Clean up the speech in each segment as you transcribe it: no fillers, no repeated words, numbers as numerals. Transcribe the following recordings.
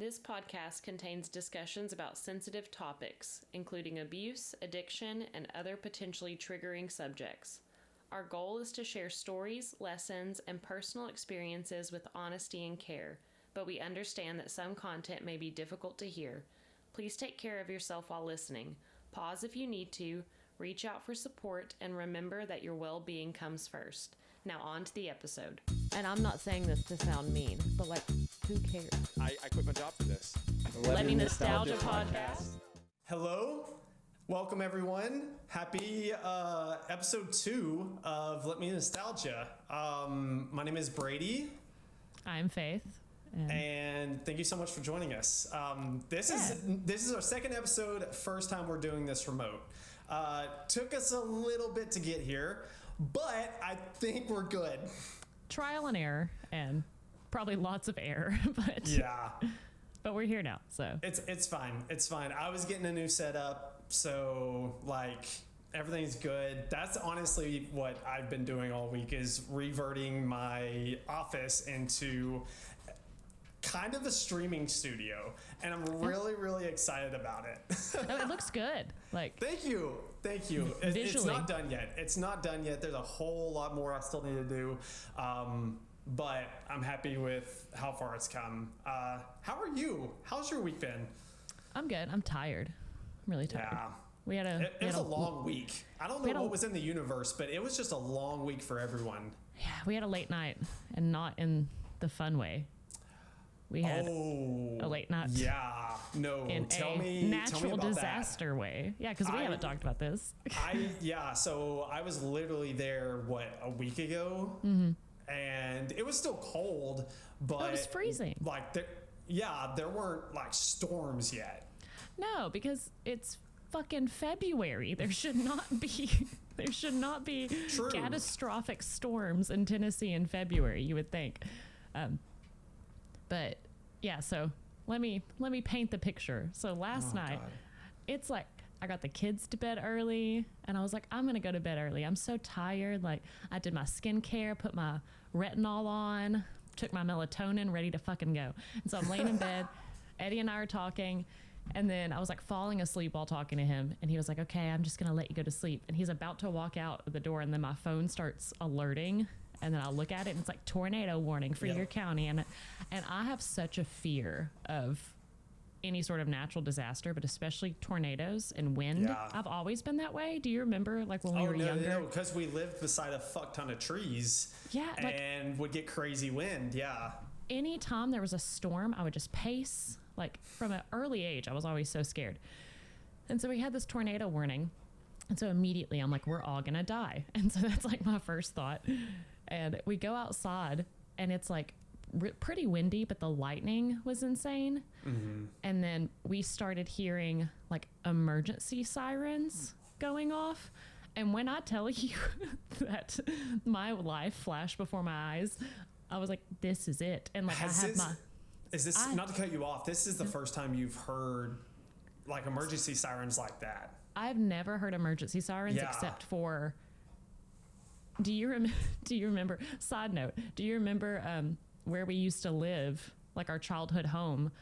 This podcast contains discussions about sensitive topics, including abuse, addiction, and other potentially triggering subjects. Our goal is to share stories, lessons, and personal experiences with honesty and care, but we understand that some content may be difficult to hear. Please take care of yourself while listening. Pause if you need to, reach out for support, and remember that your well-being comes first. Now on to the episode. And I'm not saying this to sound mean, but like, who cares? I quit my job for this. Let Me Nostalgia Podcast. Hello. Welcome, everyone. Happy episode 2 of Let Me Nostalgia. My name is Brady. I'm Faith. And thank you so much for joining us. This is our second episode, first time we're doing this remote. Took us a little bit to get here, but I think we're good. Trial and error, and probably lots of error, but yeah. But we're here now, so it's fine. It's fine. I was getting a new setup, so like everything's good. That's honestly what I've been doing all week, is reverting my office into kind of a streaming studio, and I'm really excited about it. It looks good. Like, thank you. It's not done yet. There's a whole lot more I still need to do, but I'm happy with how far it's come. How are you? How's your week been? I'm good. I'm tired. I'm really tired. Yeah. It was a long week. I don't know what was in the universe, but it was just a long week for everyone. Yeah, we had a late night, and not in the fun way. We had a late night. Yeah. No. Tell me natural about disaster that. way. Yeah, because we haven't talked about this. So I was literally there, a week ago? Mm-hmm. And it was still cold, but it was freezing. Like, there weren't like storms yet. No, because it's fucking February. There should not be True. catastrophic storms in Tennessee in February, you would think. But yeah, so let me paint the picture. So last night, God. It's like I got the kids to bed early, and I was like, I'm gonna go to bed early. I'm so tired. Like, I did my skincare, put my retinol on, took my melatonin, ready to fucking go. And so I'm laying in bed. Eddie and I are talking, and then I was like falling asleep while talking to him, and he was like, okay, I'm just gonna let you go to sleep. And he's about to walk out of the door, and then my phone starts alerting. And then I'll look at it, and it's like tornado warning for your county. And I have such a fear of any sort of natural disaster, but especially tornadoes and wind. Yeah. I've always been that way. Do you remember, like, when we were younger? No, because we lived beside a fuck ton of trees. Yeah, and would get crazy wind. Yeah. Anytime there was a storm, I would just pace. Like, from an early age, I was always so scared. And so we had this tornado warning. And so immediately I'm like, we're all going to die. And so that's like my first thought. And we go outside, and it's like pretty windy, but the lightning was insane. Mm-hmm. And then we started hearing like emergency sirens going off. And when I tell you that my life flashed before my eyes, I was like, this is it. And like, not to cut you off, this is the first time you've heard like emergency sirens like that? I've never heard emergency sirens except for... Do you remember? Side note: do you remember where we used to live, like our childhood home?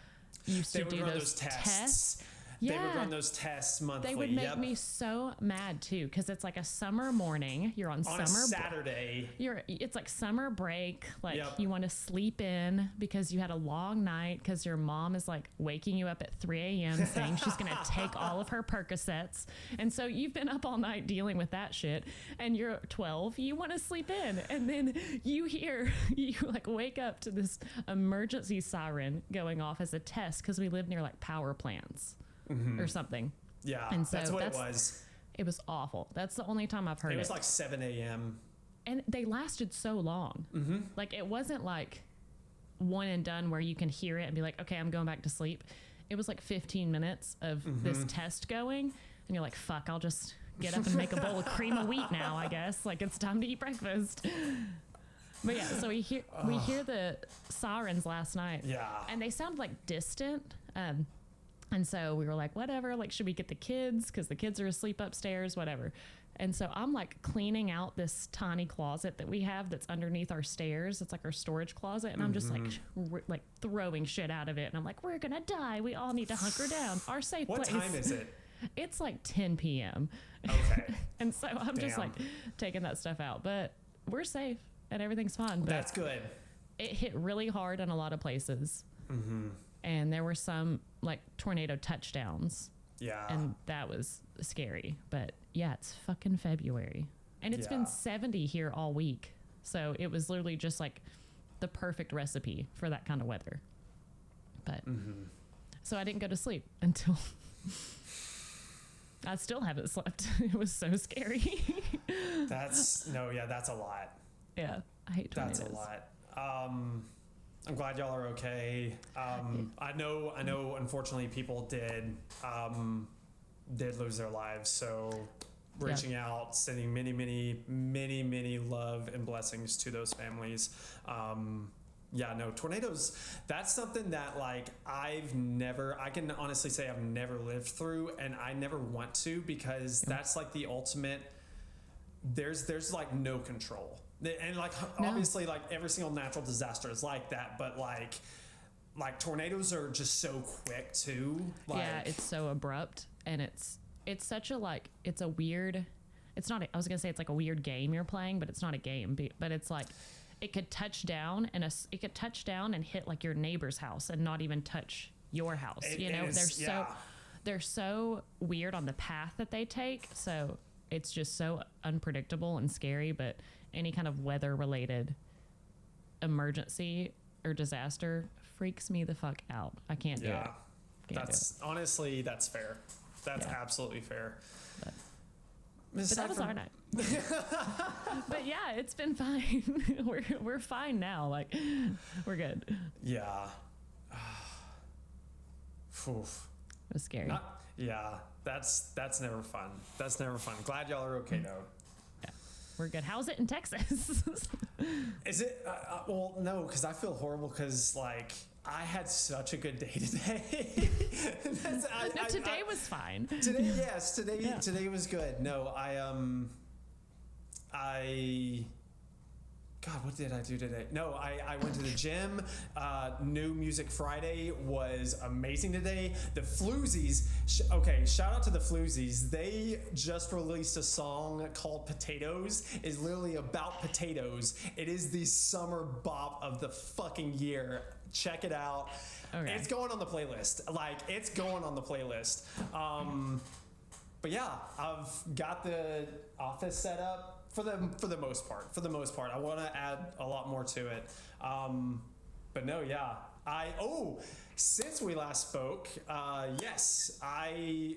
Used to do those tests. Yeah. They would run those tests monthly. They would make me so mad too, because it's like a summer morning. You're on summer a Saturday. It's like summer break. Like you want to sleep in because you had a long night, because your mom is like waking you up at 3 a.m. saying she's going to take all of her Percocets. And so you've been up all night dealing with that shit, and you're 12. You want to sleep in, and then you like wake up to this emergency siren going off as a test, because we live near like power plants. Mm-hmm. Or something. Yeah, and so that's what it was. It was awful. That's the only time I've heard it. It was like 7 a.m. And they lasted so long. Mm-hmm. Like, it wasn't like one and done where you can hear it and be like, okay, I'm going back to sleep. It was like 15 minutes of this test going. And you're like, fuck, I'll just get up and make a bowl of cream of wheat now, I guess. Like, it's time to eat breakfast. But yeah, so we hear the sirens last night. Yeah. And they sound like distant. And so we were like, whatever, like, should we get the kids? Because the kids are asleep upstairs, whatever. And so I'm like cleaning out this tiny closet that we have that's underneath our stairs. It's like our storage closet. And I'm just like throwing shit out of it. And I'm like, we're going to die. We all need to hunker down. Our safe place. What time is it? It's like 10 p.m. Okay. And so I'm just Damn. like taking that stuff out. But we're safe and everything's fine. But That's good. it hit really hard in a lot of places. And there were some like tornado touchdowns. Yeah. And that was scary. But yeah, it's fucking February. And it's been 70 here all week. So it was literally just like the perfect recipe for that kind of weather. But so I didn't go to sleep until I still haven't slept. It was so scary. That's a lot. Yeah. I hate tornadoes. That's a lot. I'm glad y'all are okay. I know unfortunately people did lose their lives, so reaching out, sending many love and blessings to those families. Tornadoes, that's something that like I can honestly say I've never lived through, and I never want to, because that's like the ultimate, there's like no control. And like obviously like every single natural disaster is like that, but like tornadoes are just so quick too. Like, yeah, it's so abrupt, and it's such a like, it's a weird, it's not, I was gonna say it's like a weird game you're playing, but it's not a game, but it's like, it could touch down and hit like your neighbor's house and not even touch your house. They're so weird on the path that they take. So it's just so unpredictable and scary, but any kind of weather related emergency or disaster freaks me the fuck out. I can't do it. Honestly, that's fair. That's absolutely fair. But that was our night. But yeah, it's been fine. We're fine now. Like, we're good. Yeah. Oof. It was scary. That's never fun. That's never fun. Glad y'all are okay though. Yeah, we're good. How's it in Texas? Is it? Well, no, because I feel horrible because like I had such a good day today. Today was fine. Today, yes. Today was good. No, God, what did I do today? No, I went to the gym. New Music Friday was amazing today. The Floozies, shout out to the Floozies. They just released a song called Potatoes. It's literally about potatoes. It is the summer bop of the fucking year. Check it out. Okay. It's going on the playlist. But yeah, I've got the office set up. For the most part, I want to add a lot more to it. But no, yeah. Since we last spoke, yes, I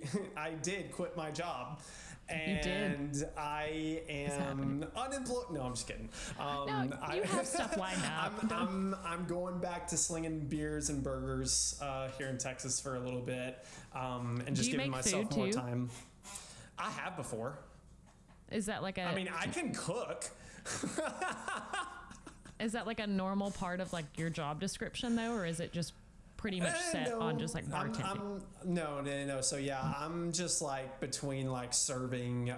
did quit my job. And I am unemployed. No, I'm just kidding. You have stuff lined up. I'm going back to slinging beers and burgers here in Texas for a little bit, and just giving myself more time. I have before. Is that like I mean, I can cook. Is that like a normal part of like your job description though, or is it just pretty much set on just like bartending? No. So yeah, I'm just like between like serving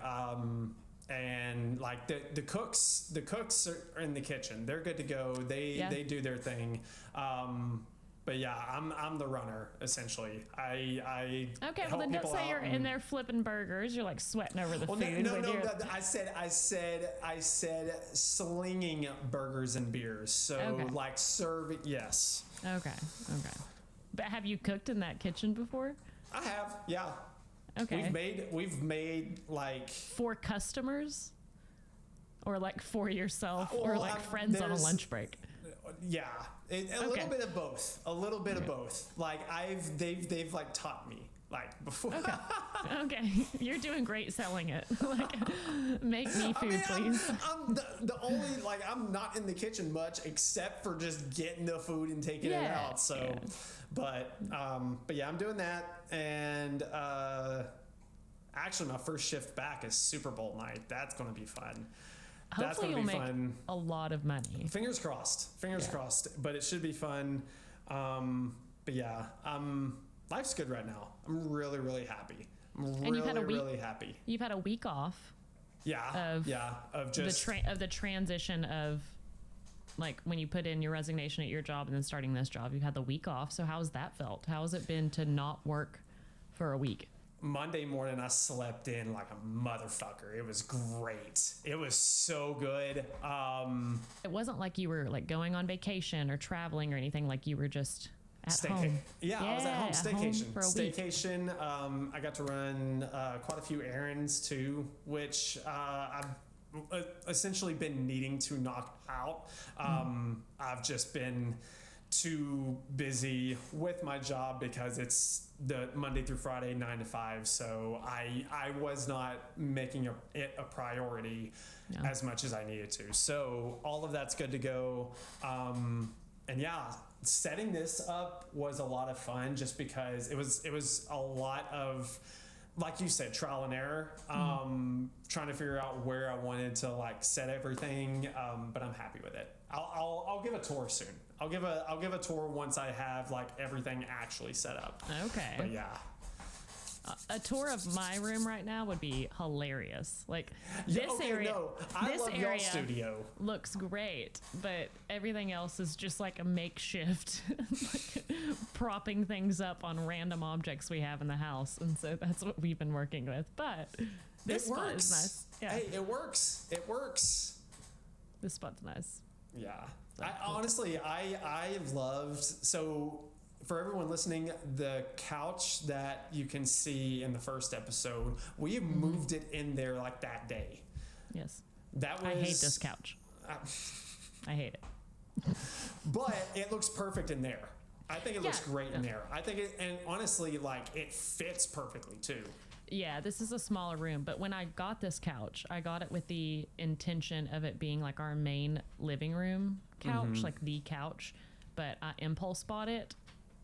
and like the cooks are in the kitchen. They're good to go. They do their thing. But yeah, I'm the runner essentially. I okay. Well, then don't say you're in there flipping burgers. You're like sweating over the food. No. I said slinging burgers and beers. So like serving. Yes. Okay. But have you cooked in that kitchen before? I have. Yeah. Okay. We've made like for customers, or like for yourself, or like friends on a lunch break. Yeah, a little bit of both. Of both. Like they've like taught me like before. Okay, you're doing great selling it. Like, make me food, please. I'm the only I'm not in the kitchen much except for just getting the food and taking it out. So, but yeah, I'm doing that, and actually my first shift back is Super Bowl night. That's gonna be fun. Hopefully you'll make a lot of money. Fingers crossed. But it should be fun. But yeah, life's good right now. I'm really, really happy. I'm And really, you've had a week, really happy. You've had a week off. Yeah. Of just The transition of like when you put in your resignation at your job and then starting this job, you've had the week off. So how's that felt? How has it been to not work for a week? Monday morning, I slept in like a motherfucker. It was great. It was so good. It wasn't like you were like going on vacation or traveling or anything. Like you were just at home. Yeah, I was at home. At Staycation. home for a week. Staycation. I got to run quite a few errands too, which I've essentially been needing to knock out. I've just been too busy with my job because it's the Monday through Friday 9 to 5, so I was not making it a priority as much as I needed to. So all of that's good to go. And yeah, setting this up was a lot of fun just because it was a lot of, like you said, trial and error, trying to figure out where I wanted to like set everything. But I'm happy with it. I'll give a tour soon. I'll give a tour once I have like everything actually set up. Okay. But yeah. A tour of my room right now would be hilarious. Like this okay, area, no, I this love area y'all's studio. looks great, but everything else is just like a makeshift, like propping things up on random objects we have in the house, and so that's what we've been working with. But this spot is nice. Yeah, Hey, it works. It works. this spot's nice. Yeah. Honestly, I've loved, so for everyone listening, the couch that you can see in the first episode, we have moved it in there like that day. Yes. That was, I hate this couch. I hate it. But it looks perfect in there. I think it looks great in Yeah. there. I think it, and honestly, like it fits perfectly too. Yeah, this is a smaller room, but when I got this couch, I got it with the intention of it being like our main living room couch, like the couch, but I impulse bought it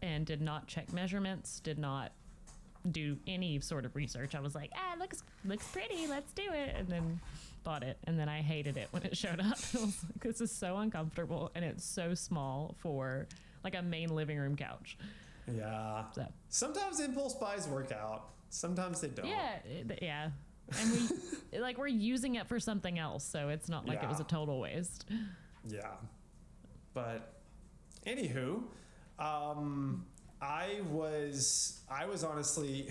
and did not check measurements, did not do any sort of research. I was like, looks pretty, let's do it, and then bought it, and then I hated it when it showed up. I was like, this is so uncomfortable, and it's so small for like a main living room couch. Yeah. So Sometimes impulse buys work out. Sometimes they don't. yeah, and we're using it for something else, so it's not like it was a total waste. Yeah. But anywho, I was honestly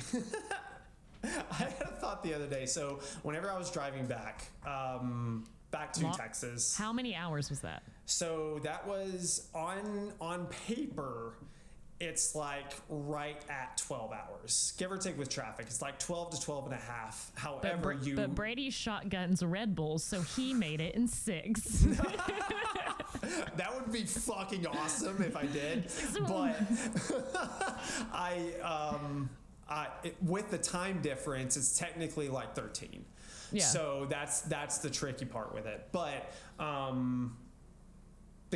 I had a thought the other day. So whenever I was driving back to Texas. How many hours was that? So that was on paper, it's like right at 12 hours, give or take with traffic. It's like 12 to 12 and a half. However, But Brady shotguns Red Bulls, so he made it in 6. That would be fucking awesome if I did. But with the time difference, it's technically like 13. Yeah. So that's the tricky part with it. But the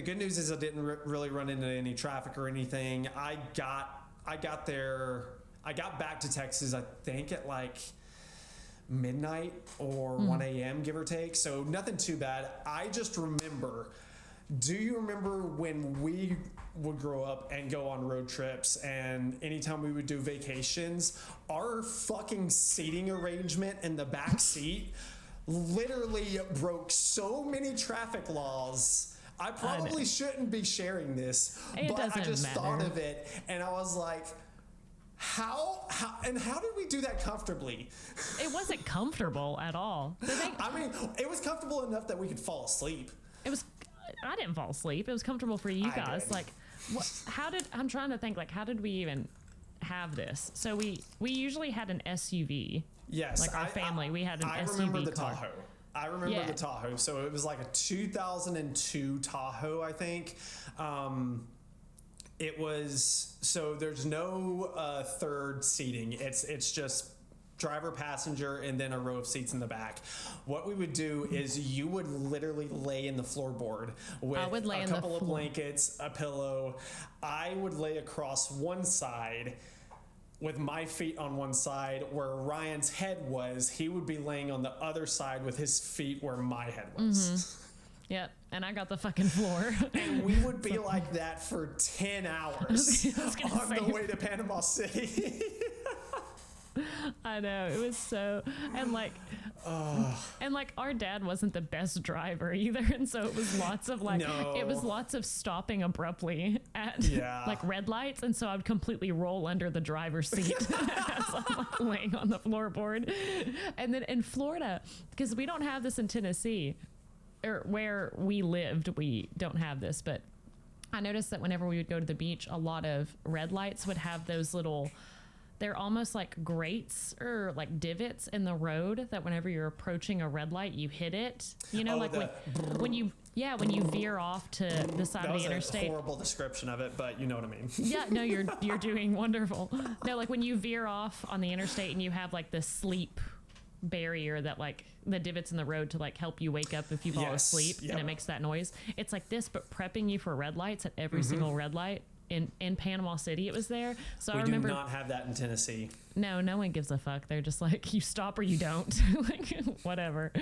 good news is I didn't really run into any traffic or anything. I got back to Texas, I think at like midnight or 1 a.m. give or take. So nothing too bad. I just remember, do you remember when we would grow up and go on road trips, and anytime we would do vacations, our fucking seating arrangement in the back seat literally broke so many traffic laws. I probably shouldn't be sharing this, but I just thought of it and I was like, how did we do that comfortably? It wasn't comfortable at all. I mean, it was comfortable enough that we could fall asleep. I didn't fall asleep. It was comfortable for you guys. Like, I'm trying to think, like, how did we even have this? So we usually had an SUV. Yes. Like our family, we had an SUV remember the car. Tahoe. I remember the Tahoe. So it was like a 2002 Tahoe, I think. It was, so there's no third seating. It's just driver, passenger, and then a row of seats in the back. What we would do is you would literally lay in the floorboard with a couple of blankets, a pillow. I would lay across one side with my feet on one side where Ryan's head was. He would be laying on the other side with his feet where my head was. Yep. And I got the fucking floor. And we would be like that for 10 hours I was gonna on say- the way to Panama City. I know, it was so, and like our dad wasn't the best driver either, and so it was lots of lots of stopping abruptly at like red lights, and so I'd completely roll under the driver's seat as I'm like laying on the floorboard. And then in Florida, because we don't have this in Tennessee, or where we lived, we don't have this, but I noticed that whenever we would go to the beach, a lot of red lights would have those little, they're almost like grates or like divots in the road that whenever you're approaching a red light, you hit it. You know, when you veer off to the side of the interstate. That was a horrible description of it, but you know what I mean. Yeah, no, you're doing wonderful. No, like when you veer off on the interstate and you have like the sleep barrier that like the divots in the road to like help you wake up if you fall asleep, and it makes that noise. It's like this, but prepping you for red lights at every single red light. In Panama City, it was there. So I remember. We do not have that in Tennessee. No one gives a fuck. They're just like, you stop or you don't. Like, whatever.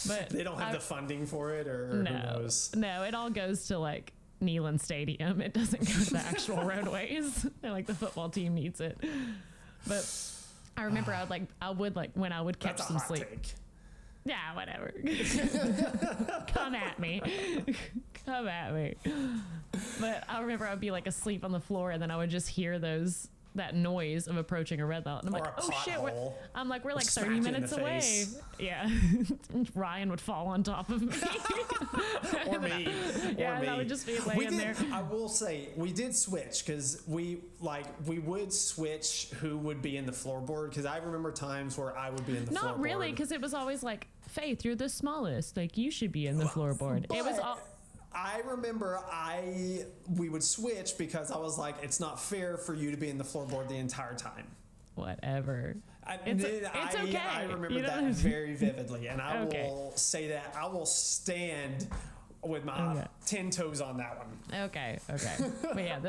But they don't have the funding for it, or who knows? No, it all goes to like Neyland Stadium. It doesn't go to the actual roadways. They're like, the football team needs it. But I remember I would when I would catch That's a some hot sleep. take. Yeah, whatever. Come at me. Come at me. But I remember I'd be like asleep on the floor, and then I would just hear that noise of approaching a red light. And I'm like, oh shit, we're like 30 minutes away. Face. Yeah. Ryan would fall on top of me. Or me. Yeah, and I would just be laying there. I will say, we did switch, because we would switch who would be in the floorboard, because I remember times where I would be in the floorboard. Not really, because it was always like, Faith, you're the smallest. Like, you should be in the floorboard. It was all... I remember we would switch because I was like, it's not fair for you to be in the floorboard the entire time. Whatever. It's okay. I remember that very vividly, and I will say that I will stand with my 10 toes on that one. Okay. But yeah,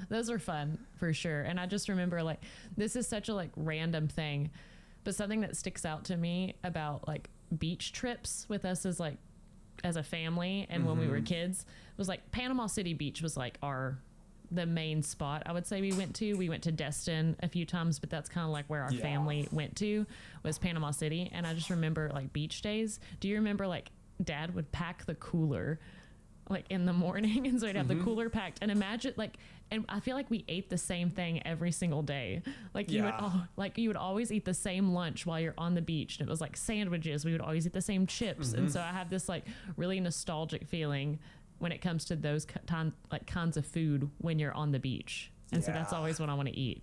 those are fun for sure. And I just remember like, this is such a like random thing, but something that sticks out to me about like beach trips with us is like, as a family and when we were kids, was like Panama City Beach was like the main spot I would say we went to Destin a few times, but that's kind of like where our family went to, was Panama City. And I just remember like beach days. Do you remember like Dad would pack the cooler like in the morning, and so he'd have the cooler packed, and imagine like, and I feel like we ate the same thing every single day. Like you would always eat the same lunch while you're on the beach, and it was like sandwiches. We would always eat the same chips, and so I have this like really nostalgic feeling when it comes to those kinds of food when you're on the beach, and so that's always what I want to eat.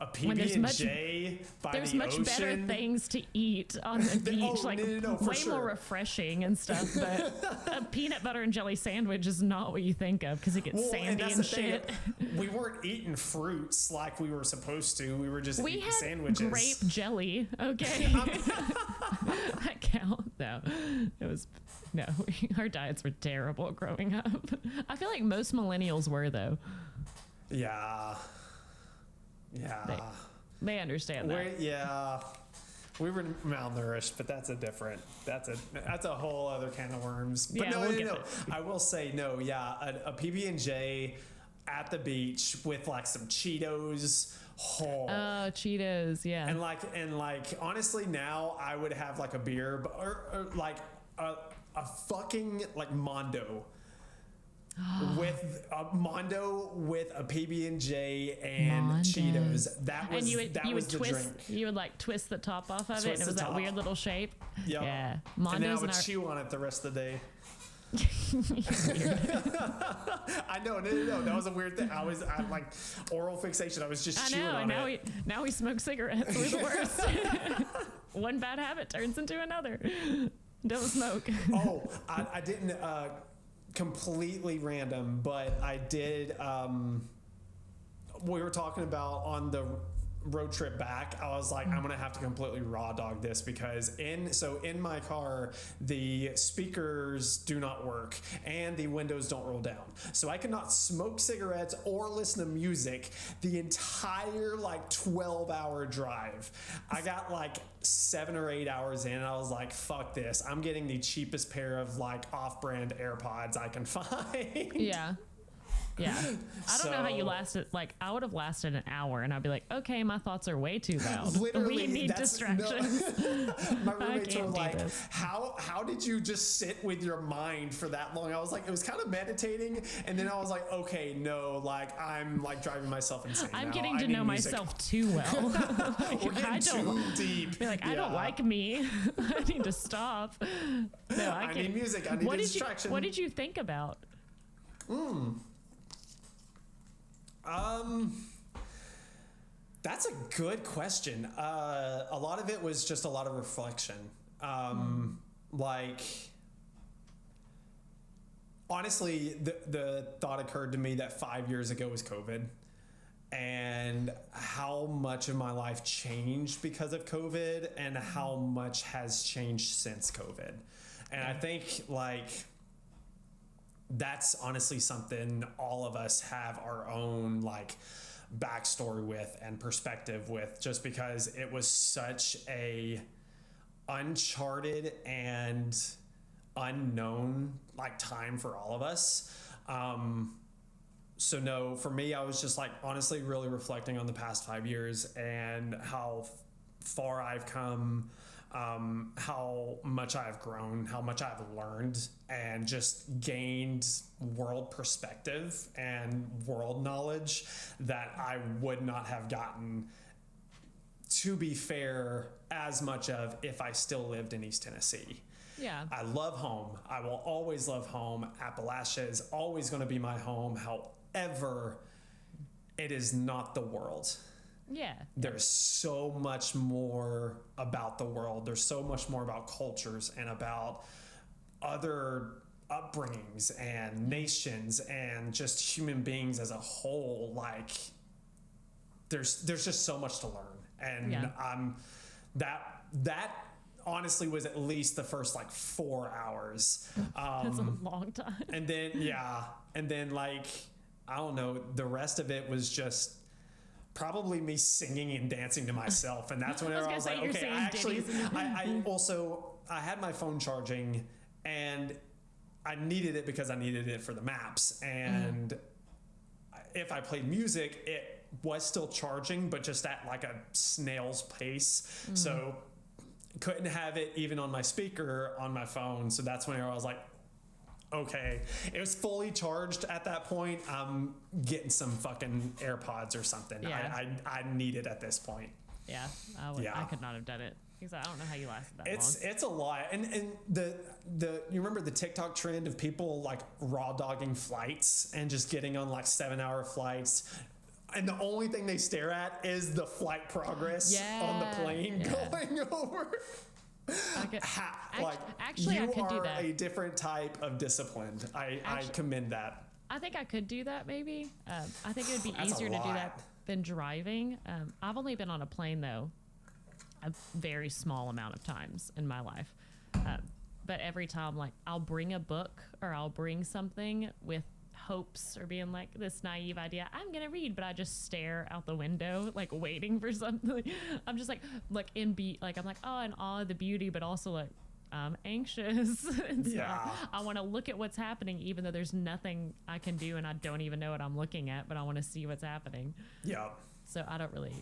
A PB&J by the ocean. There's much better things to eat on the beach, way more refreshing and stuff. But a peanut butter and jelly sandwich is not what you think of, because it gets sandy and shit. We weren't eating fruits like we were supposed to. We were just eating sandwiches. Grape jelly, okay. That count though. It was our diets were terrible growing up. I feel like most millennials were though. Yeah. They understand that. We were malnourished, but that's a whole other can of worms. But no. I will say a PB&J at the beach with like some Cheetos. Oh, Cheetos, yeah. And like honestly, now I would have like a beer or like a fucking like Mondo. With a Mondo with a PB&J and Cheetos. That was the drink. You would like twist the top off of it, and it was that weird little shape. Yep. Yeah, Mondos, and then I would chew on it the rest of the day. I know, no, that was a weird thing. I like oral fixation. I was just chewing on it. Now we smoke cigarettes. We're the worst. One bad habit turns into another. Don't smoke. I didn't. Completely random, but I did. We were talking about on road trip back, I was like, I'm gonna have to completely raw dog this, because in my car the speakers do not work and the windows don't roll down, so I cannot smoke cigarettes or listen to music the entire like 12-hour drive. I got like 7 or 8 hours in and I was like, fuck this, I'm getting the cheapest pair of like off-brand AirPods I can find. Yeah. Yeah. I don't know how you lasted. Like, I would have lasted an hour and I'd be like, okay, my thoughts are way too loud. Literally, we need distractions. No, my roommates were can't do like, this. how did you just sit with your mind for that long? I was like, it was kind of meditating. And then I was like, okay, no, like I'm like driving myself insane. I'm now. getting I to need know music. myself too well. We're getting too deep. Be like, I don't Yeah. like me. I need to stop. No, I need music. I need what a did distraction. What did you think about? That's a good question. A lot of it was just a lot of reflection. Like, honestly, the thought occurred to me that 5 years ago was COVID, and how much of my life changed because of COVID and how much has changed since COVID. And I think like that's honestly something all of us have our own like backstory with and perspective with, just because it was such a uncharted and unknown like time for all of us. So no, for me, I was just like honestly really reflecting on the past 5 years and how far I've come, how much I've grown, how much I've learned, and just gained world perspective and world knowledge that I would not have gotten, to be fair, as much of if I still lived in East Tennessee. Yeah. I love home. I will always love home. Appalachia is always going to be my home. However, it is not the world. Yeah. There's so much more about the world. There's so much more about cultures and about other upbringings and nations and just human beings as a whole. Like, there's just so much to learn. And that honestly was at least the first like 4 hours. That's a long time. And then like, I don't know, the rest of it was just probably me singing and dancing to myself. And that's whenever I was like, okay, I had my phone charging and I needed it because I needed it for the maps. And if I played music, it was still charging, but just at like a snail's pace. So couldn't have it even on my speaker on my phone. So that's whenever I was like, okay, it was fully charged at that point. I'm getting some fucking AirPods or something. Yeah. I need it at this point. Yeah. I could not have done it. Because I don't know how you lasted that long. It's a lot. And the you remember the TikTok trend of people like raw dogging flights and just getting on like 7-hour flights, and the only thing they stare at is the flight progress on the plane going over. Actually, you I could do are that. a different type of disciplined. I commend that. I think I could do that maybe. I think it would be That's a easier to do lot. that than driving. I've only been on a plane though a very small amount of times in my life. But every time, like, I'll bring a book or I'll bring something with hopes or being like this naive idea, I'm gonna read, but I just stare out the window like waiting for something. I'm just like I'm like, oh, in awe of the beauty, but also like I'm anxious. And so I want to look at what's happening even though there's nothing I can do and I don't even know what I'm looking at, but I want to see what's happening. So I don't really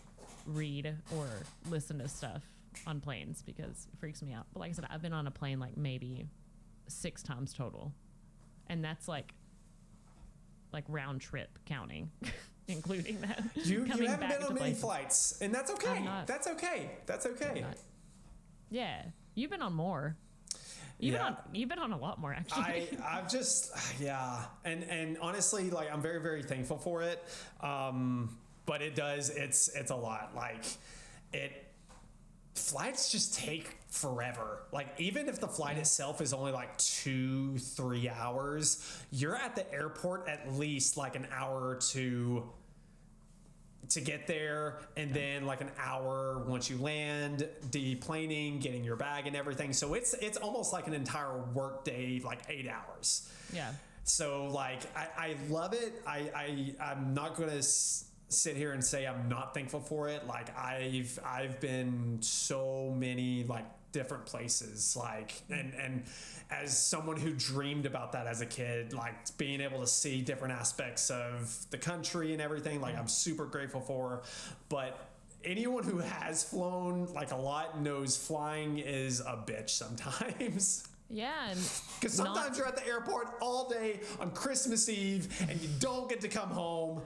read or listen to stuff on planes because it freaks me out. But like I said, I've been on a plane like maybe 6 times total, and that's like round trip counting, including that. You haven't been on many flights, and that's okay. I'm not. That's okay. That's okay. Yeah, you've been on more. You've been on a lot more actually. I've just and honestly, like, I'm very, very thankful for it. But it's a lot. Like, flights just take forever. Like, even if the flight itself is only like 2-3 hours, you're at the airport at least like an hour or two to get there, and then like an hour once you land, deplaning, getting your bag and everything. So it's almost like an entire work day, like 8 hours. Yeah. So like I love it. I'm not gonna sit here and say I'm not thankful for it. Like I've been so many like different places, like and as someone who dreamed about that as a kid, like being able to see different aspects of the country and everything, like I'm super grateful for. But anyone who has flown like a lot knows flying is a bitch sometimes. Yeah, and Because sometimes you're at the airport all day on Christmas Eve and you don't get to come home.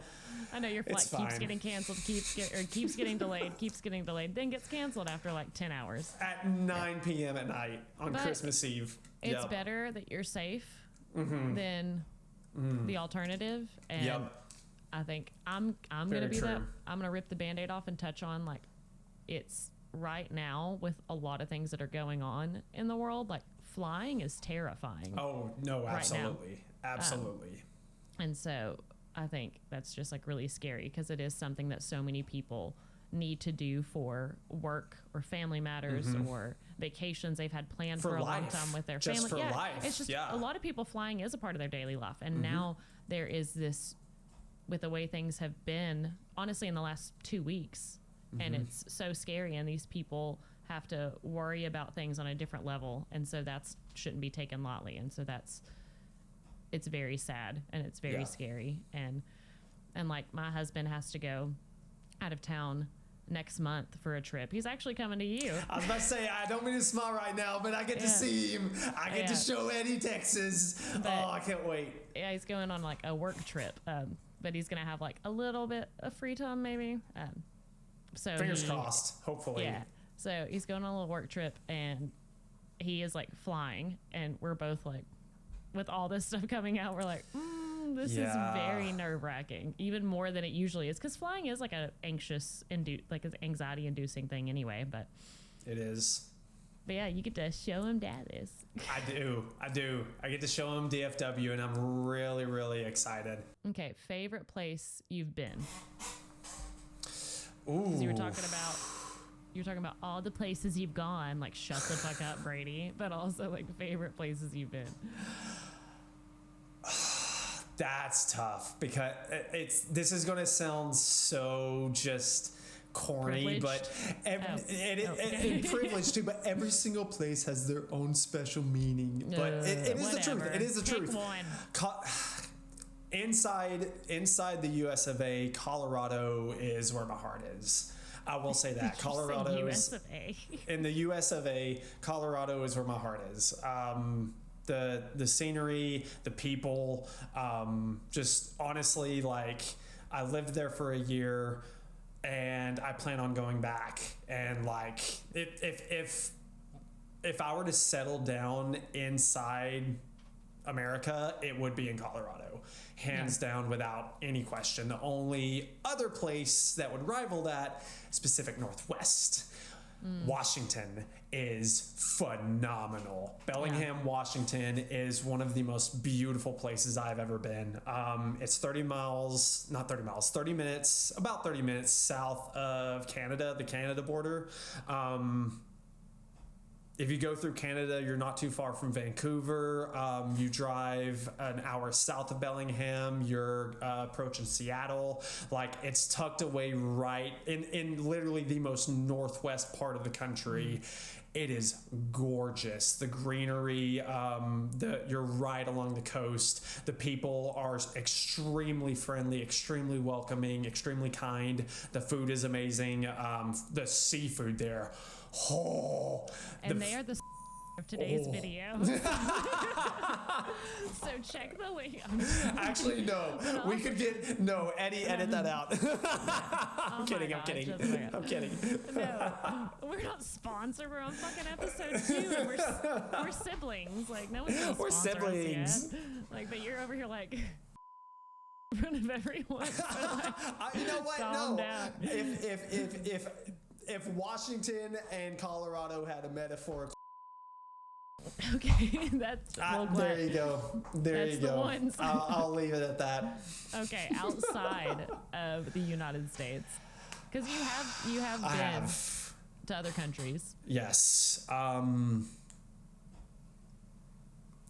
I know your flight It's keeps fine. getting canceled, keeps getting delayed, then gets canceled after like 10 hours. At 9 p.m. at night on But Christmas Eve. It's Yep. better that you're safe than the alternative. And Yep. I think I'm gonna Very be that. true. I'm gonna rip the Band-Aid off and touch on like it's right now with a lot of things that are going on in the world. Like flying is terrifying. Oh, no, now. absolutely. Absolutely. And so I think that's just like really scary because it is something that so many people need to do for work or family matters or vacations they've had planned for a long life. time with their Just family. for life. It's just Yeah. a lot of people flying is a part of their daily life. And now there is this, with the way things have been, honestly, in the last 2 weeks, and it's so scary. And these people have to worry about things on a different level. And so that's shouldn't be taken lightly. And so it's very sad and it's very Yeah. scary. And like my husband has to go out of town next month for a trip. He's actually coming to you. I was about to say, I don't mean to smile right now, but I get to Yeah. see him. I get to Yeah. show Eddie Texas. But- Oh, I can't wait. Yeah, he's going on like a work trip. But he's gonna have like a little bit of free time maybe. So Fingers crossed, hopefully. Yeah. So he's going on a little work trip and he is like flying and we're both like, with all this stuff coming out, we're like, this is Yeah. very nerve wracking, even more than it usually is. Because flying is like an like an anxiety inducing thing anyway. But It is. yeah, you get to show him daddies. I do. I get to show him DFW, and I'm really, really excited. Okay, favorite place you've been? Ooh. 'Cause you were talking about all the places you've gone. Like, shut the fuck up, Brady. But also like favorite places you've been. That's tough because this is going to sound so just corny, but privileged too. But every single place has their own special meaning. But it is the truth. Whatever. It is the Pick truth. one. Inside the U.S. of A., Colorado is where my heart is. I will say that. Colorado Colorado US is of A. in the U.S. of A. Colorado is where my heart is. The scenery, the people, just honestly, like I lived there for a year, and I plan on going back. And like, if I were to settle down inside America, it would be in Colorado, hands down, without any question. The only other place that would rival that, Pacific Northwest. Washington is phenomenal. Bellingham, Washington is one of the most beautiful places I've ever been. It's 30 minutes, about 30 minutes south of Canada, the Canada border. If you go through Canada, you're not too far from Vancouver. You drive an hour south of Bellingham, you're approaching Seattle. Like, it's tucked away right in literally the most northwest part of the country. It is gorgeous. The greenery, you're right along the coast. The people are extremely friendly, extremely welcoming, extremely kind. The food is amazing. The seafood there. Oh, And they are the of today's video. So check the link. Actually, no. We could get Eddie, edit that out. I'm kidding. I'm kidding. No, we're not sponsored. We're on fucking episode 2, and we're siblings. Like, no one's gonna We're sponsor siblings. us yet. Like, but you're over here like in front of everyone. So, like, You know what? calm No. down. If Washington and Colorado had a metaphorical Okay, that's well, there you go. There That's you the go. ones. I'll leave it at that. Okay, outside of the United States, because you have I been have. to other countries. Yes.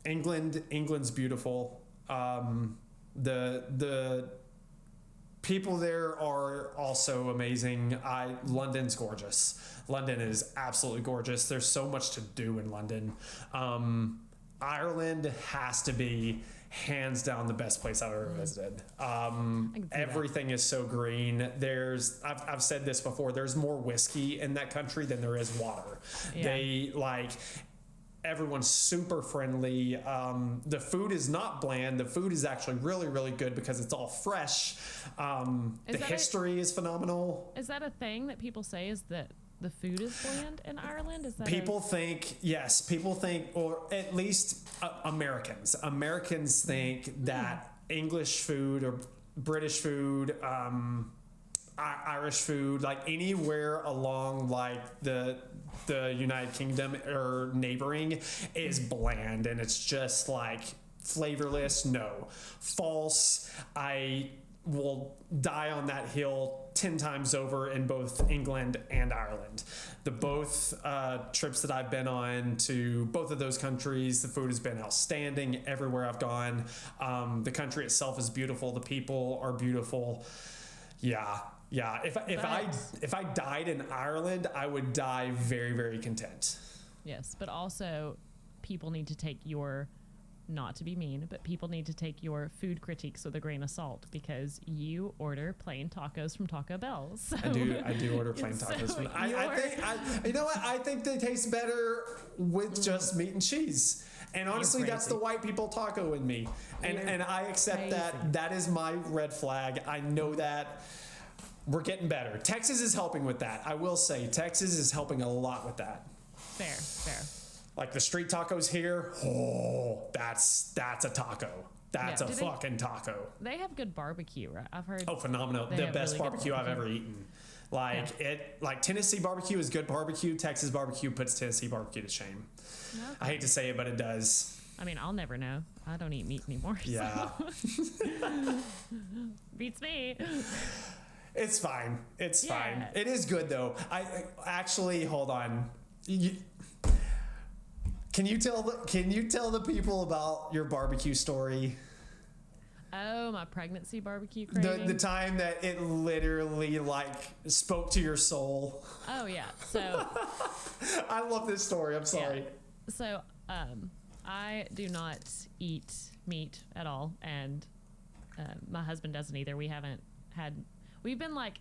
England's beautiful. The people there are also amazing. London's gorgeous. London is absolutely gorgeous. There's so much to do in London. Ireland has to be hands down the best place I've ever visited. Everything is so green. I've said this before, there's more whiskey in that country than there is water. Yeah. Everyone's super friendly. The food is not bland. The food is actually really, really good because it's all fresh. The history is phenomenal. Is that a thing that people say, is that the food is bland in Ireland? Is that people think, or at least Americans think that English food or British food, Irish food, like anywhere along like the United Kingdom or neighboring is bland and it's just like flavorless. No, false. I will die on that hill 10 times over in both England and Ireland. The both trips that I've been on to both of those countries, the food has been outstanding everywhere I've gone. The country itself is beautiful. The people are beautiful. Yeah. If I died in Ireland, I would die very, very content. Yes, but also people need to take your, not to be mean, but people need to take your food critiques with a grain of salt, because you order plain tacos from Taco Bell. So I do order plain tacos. I think they taste better with just meat and cheese. And honestly, that's the white people taco in me. And I accept that. That is my red flag. I know that. We're getting better. Texas is helping with that. I will say Texas is helping a lot with that. Fair. Like the street tacos here. Oh, that's a taco. That's a fucking taco. They have good barbecue, right? I've heard. Oh, phenomenal. The best really barbecue I've ever eaten. Like Tennessee barbecue is good barbecue. Texas barbecue puts Tennessee barbecue to shame. Okay. I hate to say it, but it does. I mean, I'll never know. I don't eat meat anymore. Yeah. So. Beats me. It's fine. It's fine. It is good though. I actually, hold on. Can you tell the people about your barbecue story? Oh, my pregnancy barbecue craving. The time that it literally spoke to your soul. Oh yeah. So I love this story. I'm sorry. Yeah. So I do not eat meat at all, and my husband doesn't either. We've been I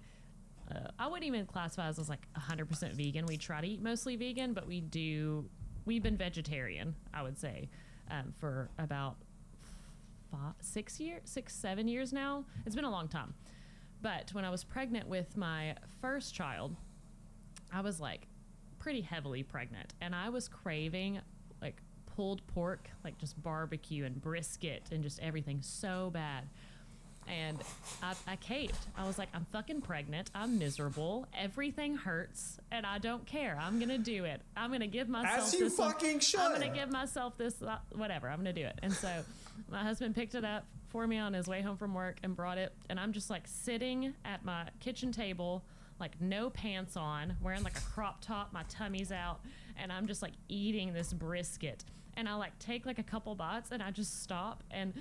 wouldn't even classify us as 100% vegan. We try to eat mostly vegan, but we've been vegetarian, I would say, for about 7 years now. It's been a long time. But when I was pregnant with my first child, I was pretty heavily pregnant, and I was craving pulled pork, just barbecue and brisket and just everything so bad. And I caved. I was like, I'm fucking pregnant. I'm miserable. Everything hurts, and I don't care. I'm gonna do it. I'm gonna give myself As you this. Fucking should. I'm gonna give myself this. Whatever. I'm gonna do it. And so, my husband picked it up for me on his way home from work and brought it. And I'm just sitting at my kitchen table, no pants on, wearing a crop top. My tummy's out, and I'm just eating this brisket. And I take a couple bites, and I just stop and.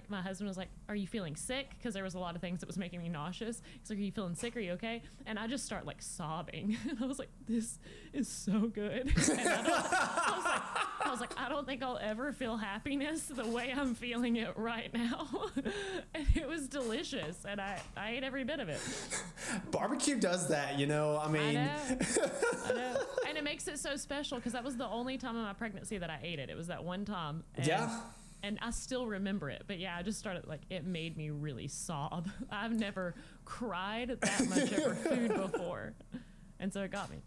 My husband was like, are you feeling sick? Because there was a lot of things that was making me nauseous. He's like, are you feeling sick? Are you okay? And I just start sobbing. And I was like, this is so good. And I was like, I don't think I'll ever feel happiness the way I'm feeling it right now. And it was delicious. And I ate every bit of it. Barbecue does that, I mean. I know. And it makes it so special because that was the only time in my pregnancy that I ate it. It was that one time. And I still remember it. But yeah, I just started, it made me really sob. I've never cried that much over food before. And so it got me.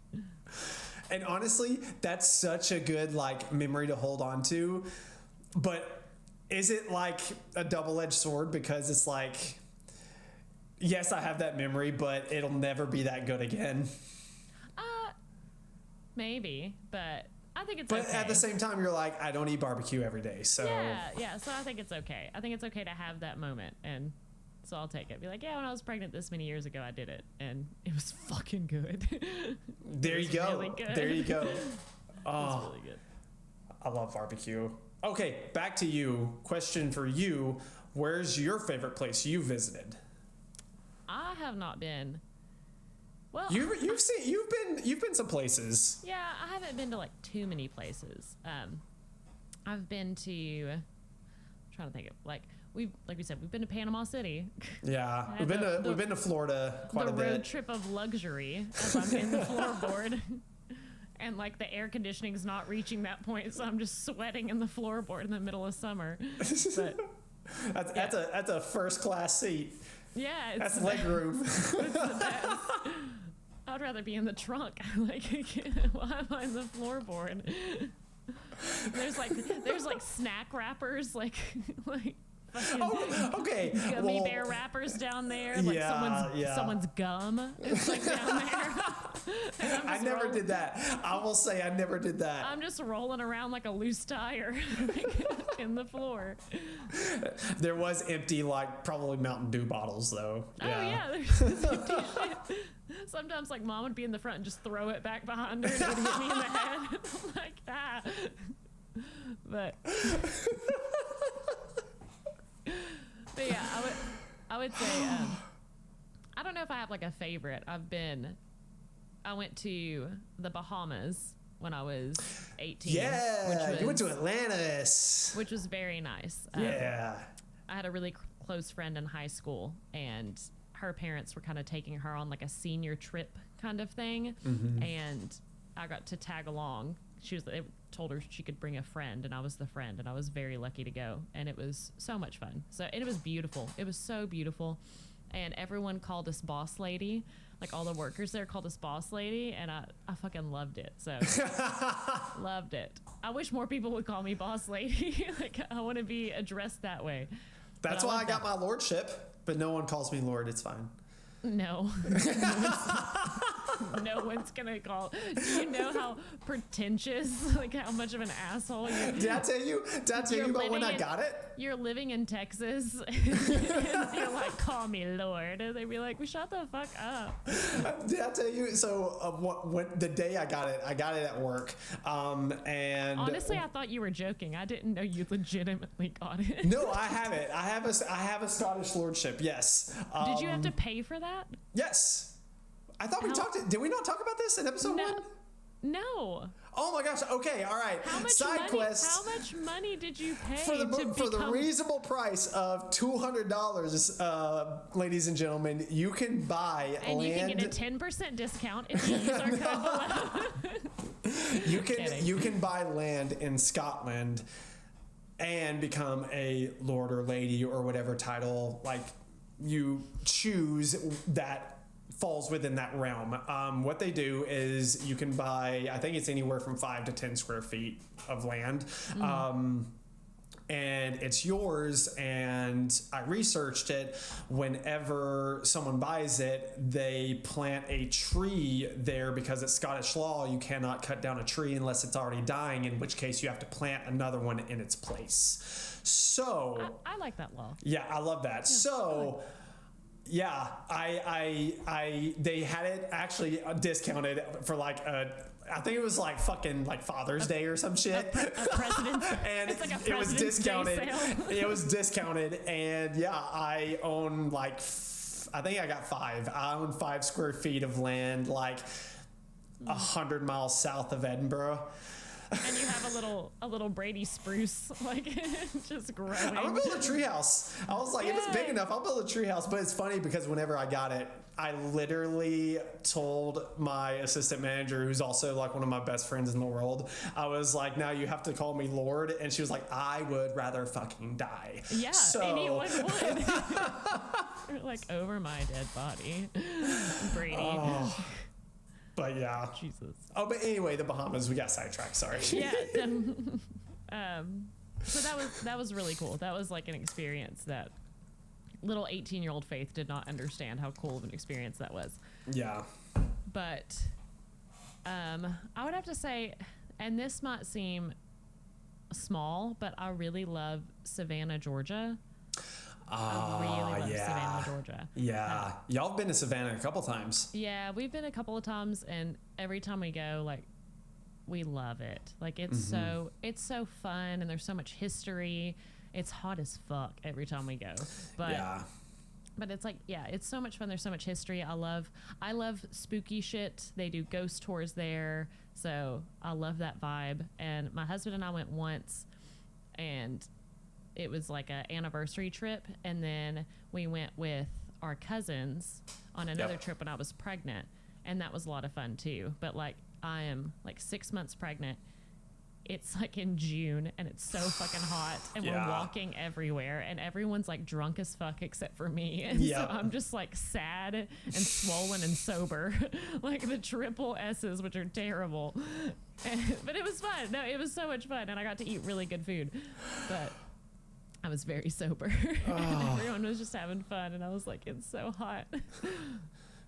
And honestly, that's such a good, memory to hold on to. But is it a double-edged sword? Because it's yes, I have that memory, but it'll never be that good again. Maybe. But I think it's But okay. at the same time, you're like, I don't eat barbecue every day, so Yeah. So I think it's okay. I think it's okay to have that moment, and so I'll take it. Be like, yeah, when I was pregnant this many years ago, I did it, and it was fucking good. there you go. Really good. There you go. It Oh, was really good. I love barbecue. Okay, back to you. Question for you: where's your favorite place you visited? I have not been. Well, You've been some places. yeah, I haven't been to like too many places. I've been to. I'm trying to think of like we said, we've been to Panama City. Yeah, And we've been to Florida quite the a road bit. trip of luxury as I'm in the floorboard. And like the air conditioning's not reaching that point, so I'm just sweating in the floorboard in the middle of summer. But That's a first class seat. yeah, it's That's leg room. it's the best. I'd rather be in the trunk. Like, why am I in the floorboard? There's like snack wrappers, like fucking Oh, okay. gummy bear wrappers down there. Like Yeah, someone's gum is like down there. And I never did that. I will say I never did that. I'm just rolling around like a loose tire in the floor. There was empty, like probably Mountain Dew bottles though. Oh yeah, there's this empty shit. Sometimes like mom would be in the front and just throw it back behind her and it would hit me in the head. I'm like, ah. But yeah, I would say I don't know if I have like a favorite. I went to the Bahamas when I was 18. Yeah, you went to Atlantis. which was very nice. Yeah. I had a really close friend in high school, and her parents were kind of taking her on like a senior trip kind of thing, and I got to tag along. They told her she could bring a friend, and I was the friend, and I was very lucky to go, and it was so much fun. And it was beautiful. It was so beautiful, and everyone called us boss lady. Like all the workers there called us boss lady, and I fucking loved it. So loved it. I wish more people would call me boss lady. Like I want to be addressed that way. That's But why I love got that. my lordship, but no one calls me Lord. It's fine. No. No one's gonna call. Do you know how pretentious, like how much of an asshole you Did I tell you You're about when living I in- got it? You're living in Texas, and you're like, call me Lord, and they'd be like, well, shut the fuck up. Did I tell you? So when the day I got it at work. And Honestly, I thought you were joking. I didn't know you legitimately got it. no, I have it. I have a Scottish lordship. Yes. Did you have to pay for that? Yes. I thought we How- talked. Did we not talk about this in episode No. 1? No. Oh my gosh. Okay. All right. How much Side money? quest. How much money did you pay For the become? reasonable price of $200, ladies and gentlemen, you can buy And you land. can get a 10% discount if you use our code below. Kidding. You can buy land in Scotland and become a lord or lady or whatever title like you choose that falls within that realm. What they do is you can buy, I think it's anywhere from 5 to 10 square feet of land. And it's yours. And I researched it. Whenever someone buys it, they plant a tree there because it's Scottish law. You cannot cut down a tree unless it's already dying, in which case you have to plant another one in its place. So I like that law. yeah, I love that. So yeah, they had it actually discounted for like I think it was like fucking like Father's Day or some shit. A president's, And it's like a it was President's Day discounted. sale. It was discounted, and yeah, I own like I think I got 5. I own 5 square feet of land, like 100 miles south of Edinburgh. And you have a little Brady spruce, like just growing. I'm gonna build a treehouse. I was like, if it's big Yay. enough, I'll build a treehouse. But it's funny because whenever I got it, I literally told my assistant manager, who's also like one of my best friends in the world, I was like, now you have to call me Lord. And she was like, I would rather fucking die. Yeah, So, anyone would. You're like, over my dead body, Brady. But yeah. Jesus. Oh, but anyway, the Bahamas, we got sidetracked. Sorry. Yeah. So that was really cool. That was like an experience that little 18-year-old Faith did not understand how cool of an experience that was. Yeah. But I would have to say And this might seem small, but I really love Savannah, Georgia. I really love Savannah, Georgia. Yeah. Y'all have been to Savannah a couple times. Yeah, we've been a couple of times, and every time we go, like, we love it. Like, it's so fun, and there's so much history. It's hot as fuck every time we go. But it's like, yeah, it's so much fun. There's so much history. I love spooky shit. They do ghost tours there. So I love that vibe. And my husband and I went once, and it was like an anniversary trip. And then we went with our cousins on another trip when I was pregnant. And that was a lot of fun too. But like, I am like 6 months pregnant. It's like in June, and it's so fucking hot, and we're walking everywhere, and everyone's like drunk as fuck except for me. And so I'm just like sad and swollen and sober, like the triple S's, which are terrible. But it was fun. No, it was so much fun, and I got to eat really good food. But I was very sober. And everyone was just having fun, and I was like, it's so hot.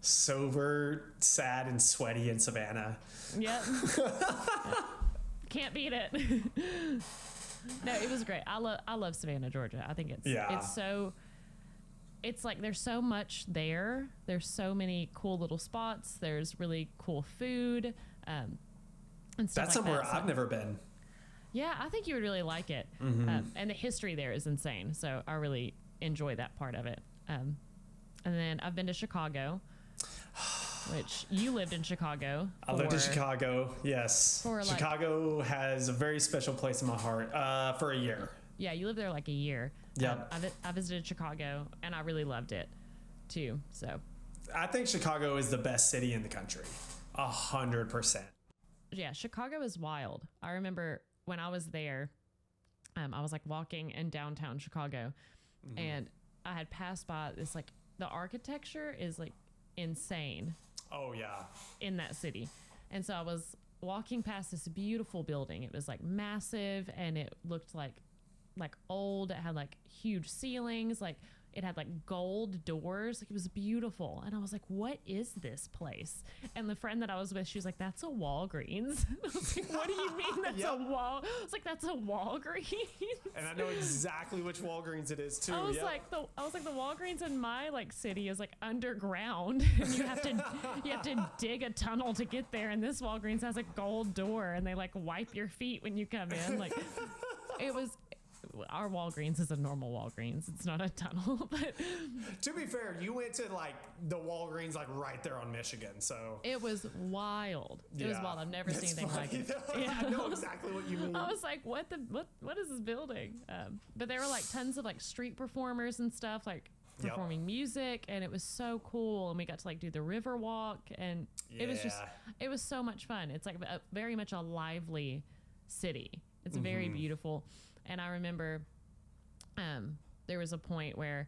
Sober, sad, and sweaty in Savannah. Yep. Can't beat it. No, it was great. I love Savannah, Georgia. I think it's like there's so much there. There's so many cool little spots. There's really cool food, and stuff. That's like somewhere that. I've never been. Yeah, I think you would really like it. And the history there is insane. So I really enjoy that part of it. And then I've been to Chicago, which you lived in Chicago. I lived in Chicago, yes. Chicago has a very special place in my heart for a year. Yeah, you lived there like a year. Yeah. I visited Chicago, and I really loved it too. So I think Chicago is the best city in the country. 100%. Yeah, Chicago is wild. I remember when I was there, I was like walking in downtown Chicago, and I had passed by this, like, the architecture is like insane. Oh yeah. In that city. And so I was walking past this beautiful building. It was like massive, and it looked like old. It had like huge ceilings, like it had like gold doors. Like, it was beautiful. And I was like, what is this place? And the friend that I was with, she was like, that's a Walgreens. I was like, what do you mean that's a wall? I was like, that's a Walgreens. And I know exactly which Walgreens it is too. I was like, the Walgreens in my like city is like underground, and you have to dig a tunnel to get there. And this Walgreens has a gold door, and they like wipe your feet when you come in. Like, it was. Our Walgreens is a normal Walgreens. It's not a tunnel. But to be fair, you went to like the Walgreens like right there on Michigan, so it was wild. It was wild. I've never seen anything like it. I know exactly what you mean. I was like, what is this building? But there were like tons of like street performers and stuff, like performing music, and it was so cool. And we got to like do the river walk, and it was so much fun. It's like very much a lively city. It's very beautiful. And I remember there was a point where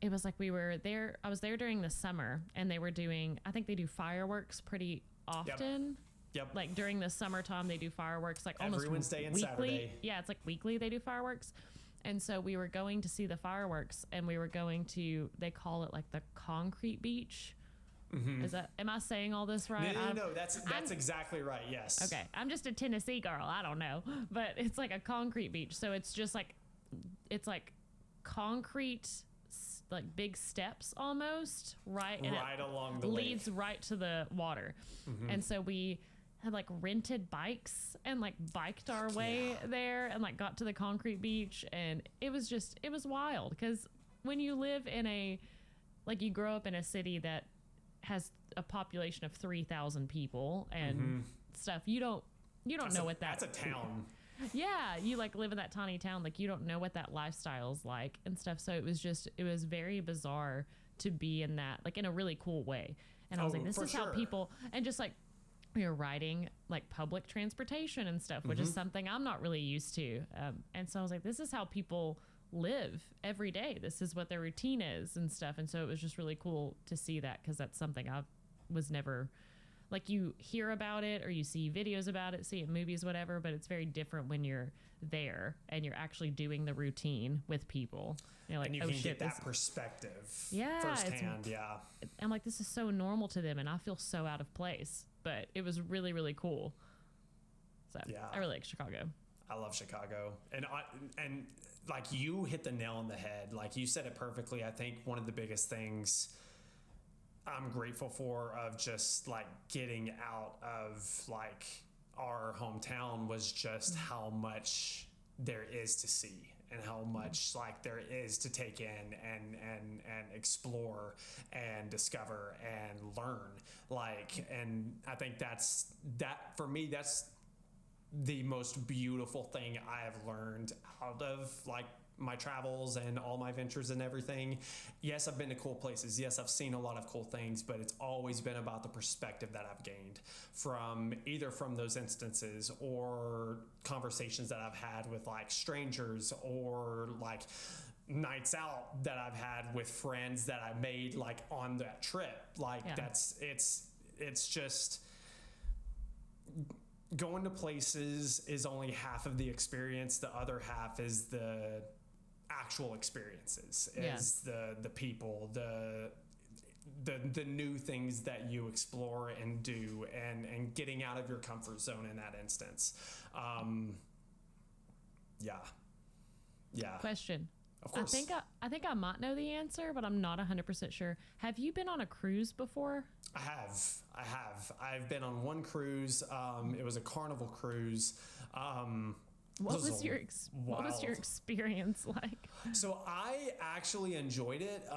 it was like we were there. I was there during the summer, and they were doing, I think they do fireworks pretty often. Yep. Like during the summertime, they do fireworks like every almost Wednesday and weekly. Saturday. Yeah, it's like weekly they do fireworks. And so we were going to see the fireworks, and we were going to, they call it like the concrete beach. Am I saying all this right? No, that's exactly right. Yes. Okay. I'm just a Tennessee girl. I don't know, but it's like a concrete beach. So it's just like, it's like concrete, like big steps almost, right? And right along the leads lake. Right to the water. And so we had like rented bikes and like biked our way there, and like got to the concrete beach, and it was wild, because when you live in you grow up in a city that has a population of 3,000 people and stuff, you don't know what that's a town. Yeah, you like live in that tiny town, like you don't know what that lifestyle's like and stuff. So it was very bizarre to be in that, like in a really cool way. And I was like, this is how people, and just like we were riding like public transportation and stuff, which is something I'm not really used to. And so I was like, this is how people live every day. This is what their routine is and stuff. And so it was just really cool to see that, because that's something I was never, like, you hear about it or you see videos about it, see it in movies, whatever, but it's very different when you're there and you're actually doing the routine with people. You're like, and you can get that perspective firsthand. I'm like, this is so normal to them, and I feel so out of place, but it was really, really cool. So Yeah. I really like Chicago. I love Chicago, and like you hit the nail on the head. Like you said it perfectly. I think one of the biggest things I'm grateful for of just like getting out of like our hometown was just how much there is to see and how much like there is to take in and explore and discover and learn. Like, and I think that for me, that's the most beautiful thing I have learned out of like my travels and all my ventures and everything. Yes, I've been to cool places. Yes, I've seen a lot of cool things, but it's always been about the perspective that I've gained from either from those instances or conversations that I've had with like strangers or like nights out that I've had with friends that I made like on that trip. Like it's just going to places is only half of the experience. The other half is the actual experiences, is the people, the new things that you explore and do and getting out of your comfort zone in that instance. Yeah. Question. Of course. I think I might know the answer, but I'm not 100% sure. Have you been on a cruise before? I have. I've been on one cruise. It was a Carnival cruise. What was your experience like? So I actually enjoyed it.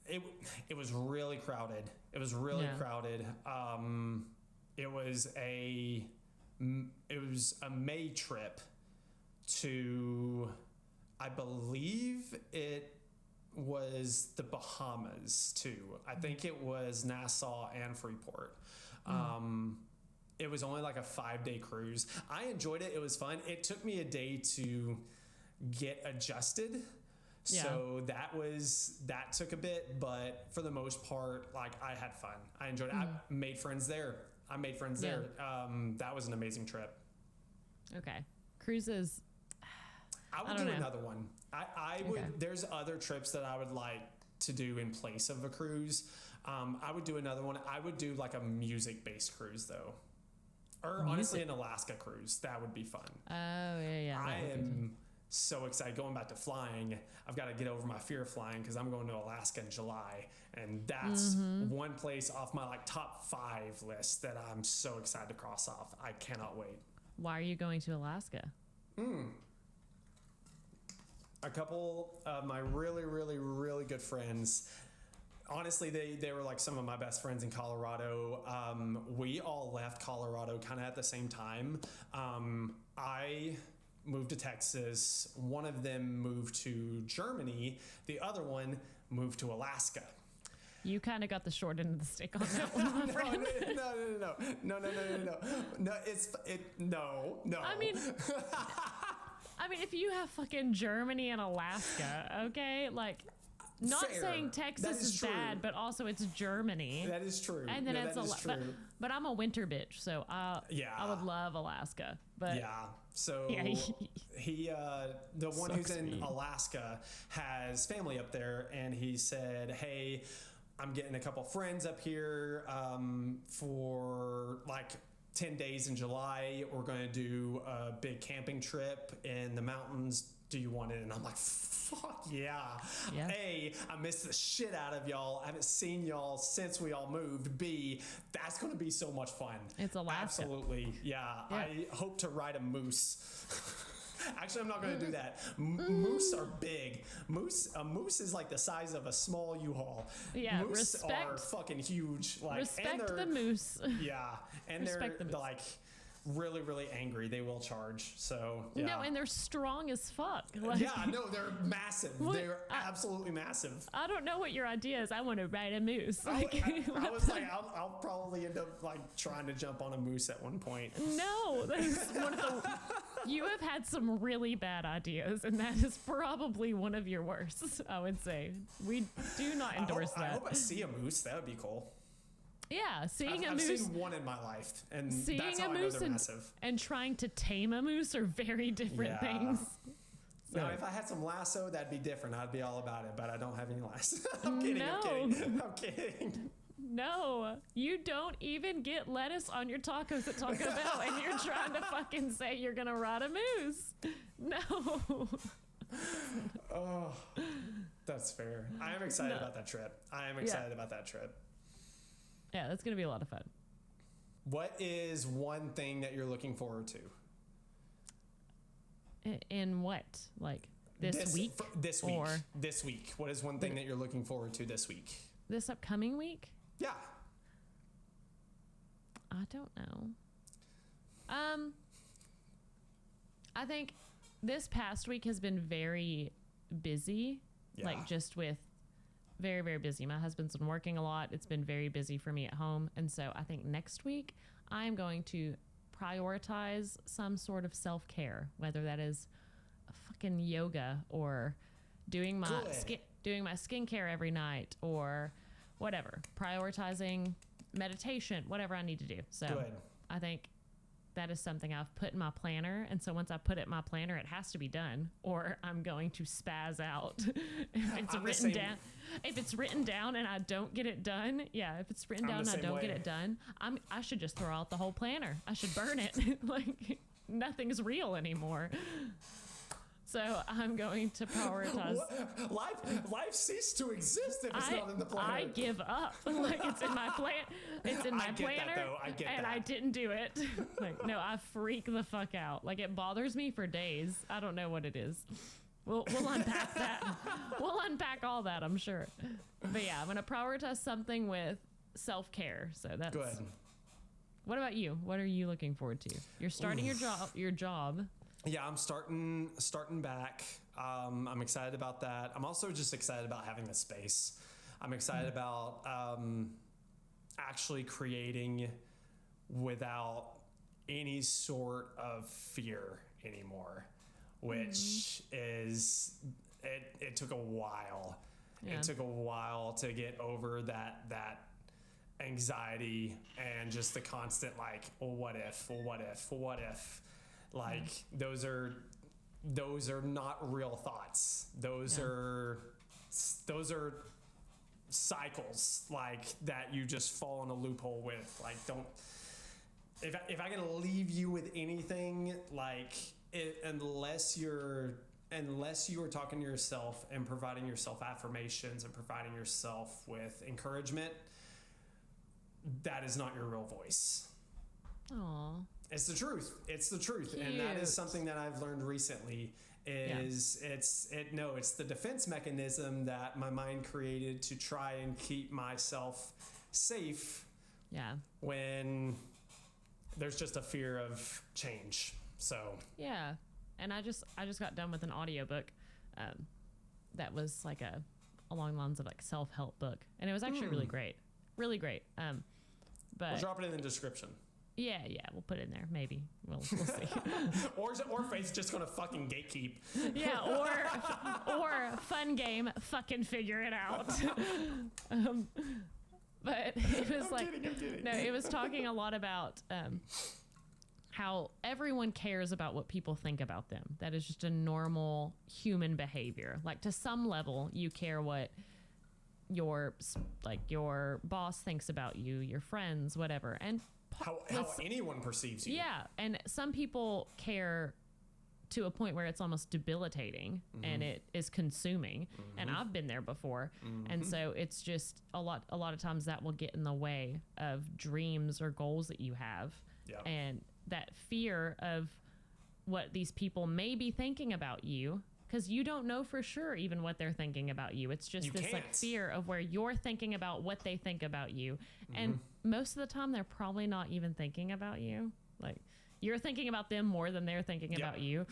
It was really crowded. It was really crowded. It was a May trip to, I believe it was the Bahamas too. I think it was Nassau and Freeport. It was only like a 5-day cruise. I enjoyed it. It was fun. It took me a day to get adjusted. Yeah. So that took a bit, but for the most part, like I had fun. I enjoyed it. I made friends there. That was an amazing trip. Okay. Cruises. I would do another one. I would. Okay. There's other trips that I would like to do in place of a cruise. I would do another one. I would do like a music-based cruise though, or honestly an Alaska cruise. That would be fun. Oh yeah. I am so excited going back to flying. I've got to get over my fear of flying because I'm going to Alaska in July, and that's one place off my like top 5 list that I'm so excited to cross off. I cannot wait. Why are you going to Alaska? A couple of my really, really, really good friends. Honestly, they were like some of my best friends in Colorado. We all left Colorado kind of at the same time. I moved to Texas. One of them moved to Germany. The other one moved to Alaska. You kind of got the short end of the stick on that one, my friend. No. I mean, if you have fucking Germany and Alaska, okay, like, not Fair. saying Texas is bad, but also it's Germany. That is true. And then but I'm a winter bitch, so I would love Alaska. But so he the one who's in Alaska has family up there, and he said, "Hey, I'm getting a couple friends up here for like 10 days in July. We're going to do a big camping trip in the mountains. Do you want it?" And I'm like, fuck yeah. A, I miss the shit out of y'all. I haven't seen y'all since we all moved. B, that's going to be so much fun. It's Alaska. Absolutely. Yeah. I hope to ride a moose. Actually, I'm not going to do that. Moose are big. A moose is like the size of a small U-Haul. Yeah, moose are fucking huge. Like, respect the moose. Yeah, and they're like really, really angry. They will charge. So yeah. No, and they're strong as fuck. Like, yeah, no, they're massive. They're absolutely massive. I don't know what your idea is. I want to ride a moose. Like, I was like, I'll probably end up like trying to jump on a moose at one point. No, that's one of the. You have had some really bad ideas, and that is probably one of your worst, I would say. We do not endorse that. I hope I see a moose. That would be cool. Yeah, seeing a moose. I've seen one in my life, and seeing that's how a I know moose they're massive. And trying to tame a moose are very different things. So. Now, if I had some lasso, that'd be different. I'd be all about it, but I don't have any lasso. I'm kidding. No, you don't even get lettuce on your tacos at Taco Bell, and you're trying to fucking say you're gonna ride a moose. No. Oh, that's fair. I am excited about that trip. Yeah, that's gonna be a lot of fun. What is one thing that you're looking forward to? In what? Like this week? This week. Or this week. What is one thing that you're looking forward to this week? this upcoming week? Yeah. I don't know. I think this past week has been very busy. Yeah. Like just with very, very busy. My husband's been working a lot. It's been very busy for me at home. And so I think next week I'm going to prioritize some sort of self-care, whether that is fucking yoga or doing my skincare every night or whatever. Prioritizing meditation, whatever I need to do. So Good. I think that is something I've put in my planner. And so once I put it in my planner, it has to be done or I'm going to spaz out. If it's written down and I don't get it done, if it's written down and I don't get it done, I should just throw out the whole planner. I should burn it. Like nothing's real anymore. So I'm going to prioritize. Life ceased to exist if it's not in the planner. I give up. Like it's in my plan. It's in my planner. I get and that. I didn't do it. Like no, I freak the fuck out. Like it bothers me for days. I don't know what it is. We'll unpack that. We'll unpack all that, I'm sure. But yeah, I'm gonna prioritize something with self-care. So that's Good. What about you? What are you looking forward to? You're starting your job. Yeah, I'm starting back. I'm excited about that. I'm also just excited about having the space. I'm excited about actually creating without any sort of fear anymore, which is it took a while. Yeah. It took a while to get over that anxiety and just the constant like, well, what if? Like those are not real thoughts. Those are cycles like that you just fall in a loophole with. Like don't. If I can leave you with anything, like unless you are talking to yourself and providing yourself affirmations and providing yourself with encouragement, that is not your real voice. Aww. It's the truth. Cute. And that is something that I've learned recently it's the defense mechanism that my mind created to try and keep myself safe. Yeah. When there's just a fear of change. So yeah. And I just got done with an audiobook that was like along the lines of like self-help book. And it was actually really great. Really great. But we'll drop it in the description. Yeah, we'll put it in there. Maybe we'll see. or Faith's just gonna fucking gatekeep. Yeah, or fun game, fucking figure it out. But it was I'm kidding. No, it was talking a lot about how everyone cares about what people think about them. That is just a normal human behavior. Like to some level, you care what your boss thinks about you, your friends, whatever, and how anyone perceives you. Yeah, and some people care to a point where it's almost debilitating and it is consuming. And I've been there before. And so it's just a lot of times that will get in the way of dreams or goals that you have. Yep. And that fear of what these people may be thinking about you, because you don't know for sure even what they're thinking about you. It's just like fear of where you're thinking about what they think about you. And most of the time they're probably not even thinking about you. Like you're thinking about them more than they're thinking about you,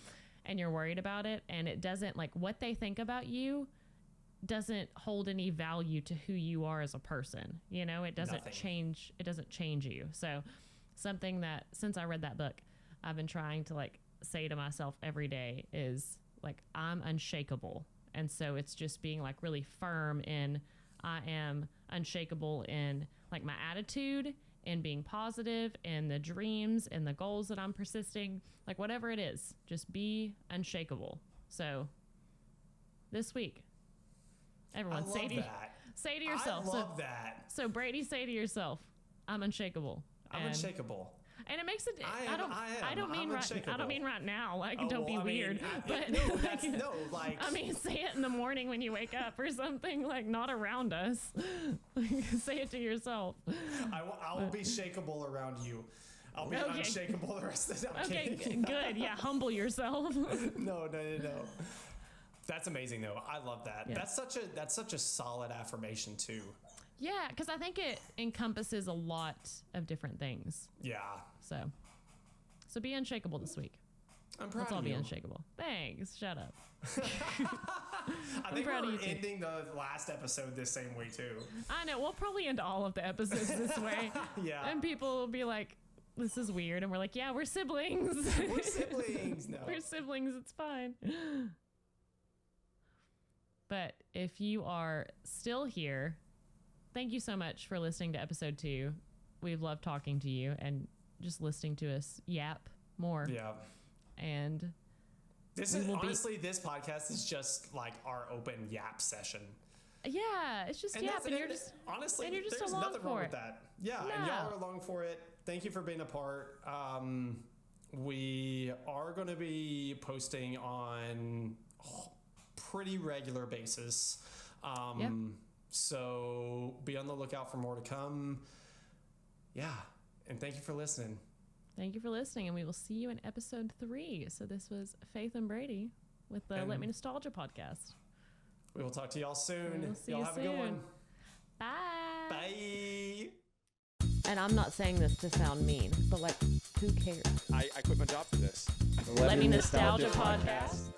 and you're worried about it. And it doesn't, like, what they think about you doesn't hold any value to who you are as a person. You know, it doesn't change. It doesn't change you. So something that since I read that book, I've been trying to like say to myself every day is like, I'm unshakable. And so it's just being like really firm in, I am unshakable in like my attitude and being positive and the dreams and the goals that I'm persisting, like whatever it is, just be unshakable. So this week, everyone Say to yourself. I love that. So Brady, say to yourself, I'm unshakable. I'm unshakable. And it makes it. I don't mean I'm right. I unshakable. don't mean right now. Like, Oh, don't be well, I mean, weird. But no, that's no, like. I mean, say it in the morning when you wake up or something. Like, not around us. Say it to yourself. I will be shakeable around you. I'll be Okay. unshakable the rest of the time. Okay, good. Yeah, humble yourself. No. That's amazing though. I love that. Yeah. That's such a solid affirmation too. Yeah, because I think it encompasses a lot of different things. Yeah. So be unshakable this week. I'm proud Let's all of be you. unshakable. Thanks. Shut up. I think proud of we're you too. ending the last episode this same way too. I know. We'll probably end all of the episodes this way. Yeah. And people will be like, this is weird. And we're like, yeah, we're siblings. We're siblings. No. We're siblings. It's fine. But if you are still here, thank you so much for listening to episode 2. We've loved talking to you and just listening to us yap more. Yeah. And This We is will be- honestly, this podcast is just like our open yap session. yeah, it's just yap. And you're just, honestly, and you're just there's along nothing for wrong it. with that. Yeah, and No. y'all are along for it. Thank you for being a part. We are going to be posting on a pretty regular basis. Yep. So be on the lookout for more to come. Yeah, and thank you for listening. Thank you for listening, and we will see you in episode 3. So this was Faith and Brady with the And- Let Me Nostalgia podcast. We will talk to y'all soon. We'll see y'all you have a good soon. one. Bye. Bye. And I'm not saying this to sound mean, but like, who cares? I quit my job for this. Let Me Nostalgia podcast.